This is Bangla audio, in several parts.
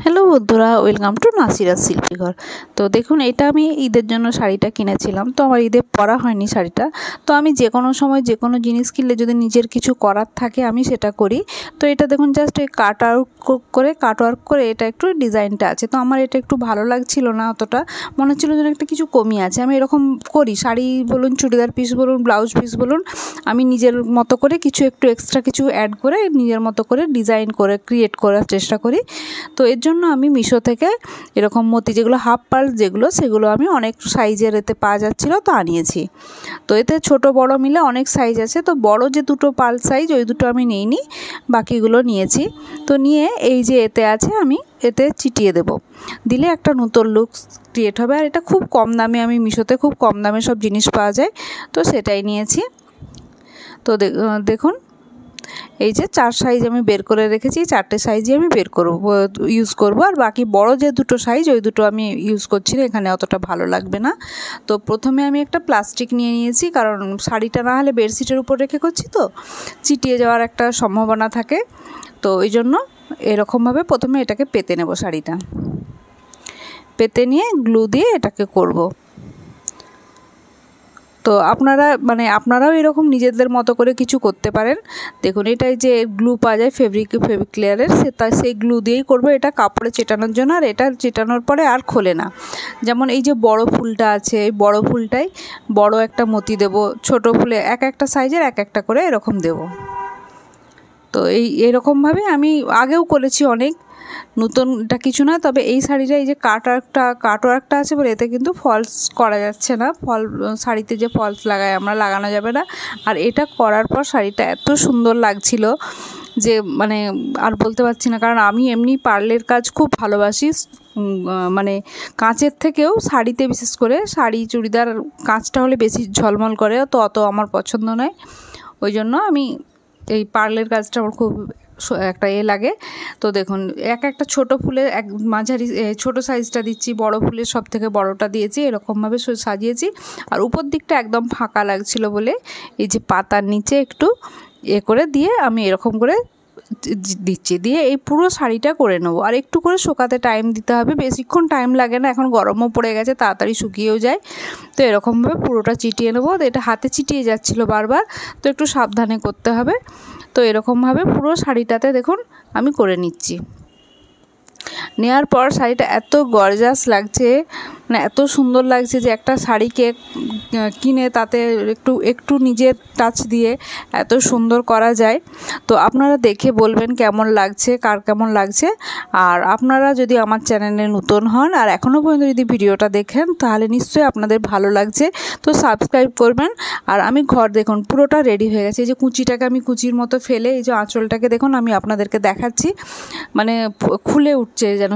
হ্যালো বন্ধুরা, ওয়েলকাম টু নাসিরাজ শিল্পীঘর। তো দেখুন, এটা আমি ঈদের জন্য শাড়িটা কিনেছিলাম। তো আমার ঈদে পরা হয়নি শাড়িটা। তো আমি যে কোনো সময় যে কোনো জিনিস কিনলে যদি নিজের কিছু করার থাকে আমি সেটা করি। তো এটা দেখুন, জাস্ট এই কাটওয়ার্ক করে এটা একটু ডিজাইনটা আছে। তো আমার এটা একটু ভালো লাগছিল না, অতটা মনে হচ্ছিল যেন একটা কিছু কমই আছে। আমি এরকম করি, শাড়ি বলুন, চুড়িদার পিস বলুন, ব্লাউজ পিস বলুন, আমি নিজের মতো করে কিছু একটু এক্সট্রা কিছু অ্যাড করে নিজের মতো করে ডিজাইন করে ক্রিয়েট করার চেষ্টা করি। তো এর জন্য আমি মিশো থেকে এরকম মতি যেগুলো হাফ পার্ল সেগুলো আমি অনেক সাইজের এতে পাওয়া যাচ্ছিলো, তো আনিয়েছি। তো এতে ছোট বড় মিলে অনেক সাইজ আছে। তো বড় যে দুটো পার্ল সাইজ ওই দুটো আমি নিইনি, বাকিগুলো নিয়েছি। তো নিয়ে এই যে এতে আছে, আমি এতে চিটিয়ে দেব, দিলে একটা নতুন লুক ক্রিয়েট হবে। আর এটা খুব কম দামে, আমি মিশোতে খুব কম দামে সব জিনিস পাওয়া যায়, তো সেটাই নিয়েছি। তো দেখুন, এই যে 4 সাইজ আমি বের করে রেখেছি, 4টে সাইজই আমি ইউজ করব। আর বাকি বড় যে দুটো সাইজ ওই দুটো আমি ইউজ করছি না, এখানে অতটা ভালো লাগবে না। তো প্রথমে আমি একটা প্লাস্টিক নিয়ে নিয়েছি, কারণ শাড়িটা না হলে বেডশিটের উপর রেখে করছি, তো চিটিয়ে যাওয়ার একটা সম্ভাবনা থাকে। তো ওই জন্য এরকমভাবে প্রথমে এটাকে পেতে নেব, শাড়িটা পেতে নিয়ে গ্লু দিয়ে এটাকে করব। তো আপনারাও এরকম নিজেদের মতো করে কিছু করতে পারেন। দেখুন, এটাই যে গ্লু পাওয়া যায় ফেব্রিক ক্লিয়ারের, সেই গ্লু দিয়েই করব এটা কাপড়ে চেটানোর জন্য। আর এটা চেটানোর পরে আর খোলে না। যেমন এই যে বড় ফুলটা আছে, এই বড় ফুলটাই বড় একটা মতি দেব, ছোট ফুলে একটা সাইজের একটা করে এরকম দেব। তো এরকমভাবে আমি আগেও করেছি অনেক, নতুনটা কিছু না। তবে এই শাড়িটা এই যে কাটওয়ার্কটা আছে বলে এতে কিন্তু ফলস করা যাচ্ছে না। শাড়িতে যে ফলস আমরা লাগানো যাবে না। আর এটা করার পর শাড়িটা এত সুন্দর লাগছিল যে আর বলতে পারছি না। কারণ আমি এমনি পার্লের কাজ খুব ভালোবাসি, কাঁচের থেকেও শাড়িতে, বিশেষ করে শাড়ি চুড়িদার কাঁচটা হলে বেশি ঝলমল করে, তো অত আমার পছন্দ নয়। ওই জন্য আমি এই পার্লের কাজটা আমার খুব একটা লাগে। তো দেখুন, একটা ছোট ফুলের মাঝারি ছোট সাইজটা দিচ্ছি, বড় ফুলের সব থেকে বড়টা দিয়েছি, এরকমভাবে সাজিয়েছি। আর উপর দিকটা একদম ফাঁকা লাগছিল বলে এই যে পাতার নিচে একটু করে দিয়ে আমি এরকম করে দিচ্ছি, দিয়ে এই পুরো শাড়িটা করে নেবো। আর একটু করে শুকাতে টাইম দিতে হবে, বেশিক্ষণ টাইম লাগে না, এখন গরমও পড়ে গেছে, তাড়াতাড়ি শুকিয়েও যায়। তো এরকমভাবে পুরোটা চিটিয়ে নেবো। এটা হাতে চিটিয়ে যাচ্ছিলো বারবার, তো একটু সাবধানে করতে হবে। তো এরকমভাবে পুরো শাড়িটাতে দেখুন আমি করে নিচ্ছি। নেওয়ার পর শাড়িটা এত গর্জাস লাগছে, এত সুন্দর লাগছে যে একটা শাড়িকে কিনে তাতে একটু নিজের টাচ দিয়ে এত সুন্দর করা যায়। তো আপনারা দেখে বলবেন কেমন লাগছে, কার কেমন লাগছে। আর আপনারা যদি আমার চ্যানেলে নতুন হন আর এখনও পর্যন্ত যদি ভিডিওটা দেখেন, তাহলে নিশ্চয়ই আপনাদের ভালো লাগছে, তো সাবস্ক্রাইব করবেন। আর আমি দেখুন পুরোটা রেডি হয়ে গেছে। এই যে কুচিটাকে আমি কুচির মতো ফেলে এই যে আঁচলটাকে দেখুন আমি আপনাদেরকে দেখাচ্ছি, খুলে উঠছে যেন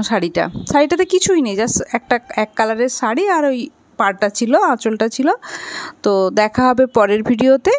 শাড়িটাতে কিছুই নেই, জাস্ট এক কালারের শাড়ি আর ওই পাড়টা ছিল, আঁচলটা ছিল। তো দেখা হবে পরের ভিডিওতে।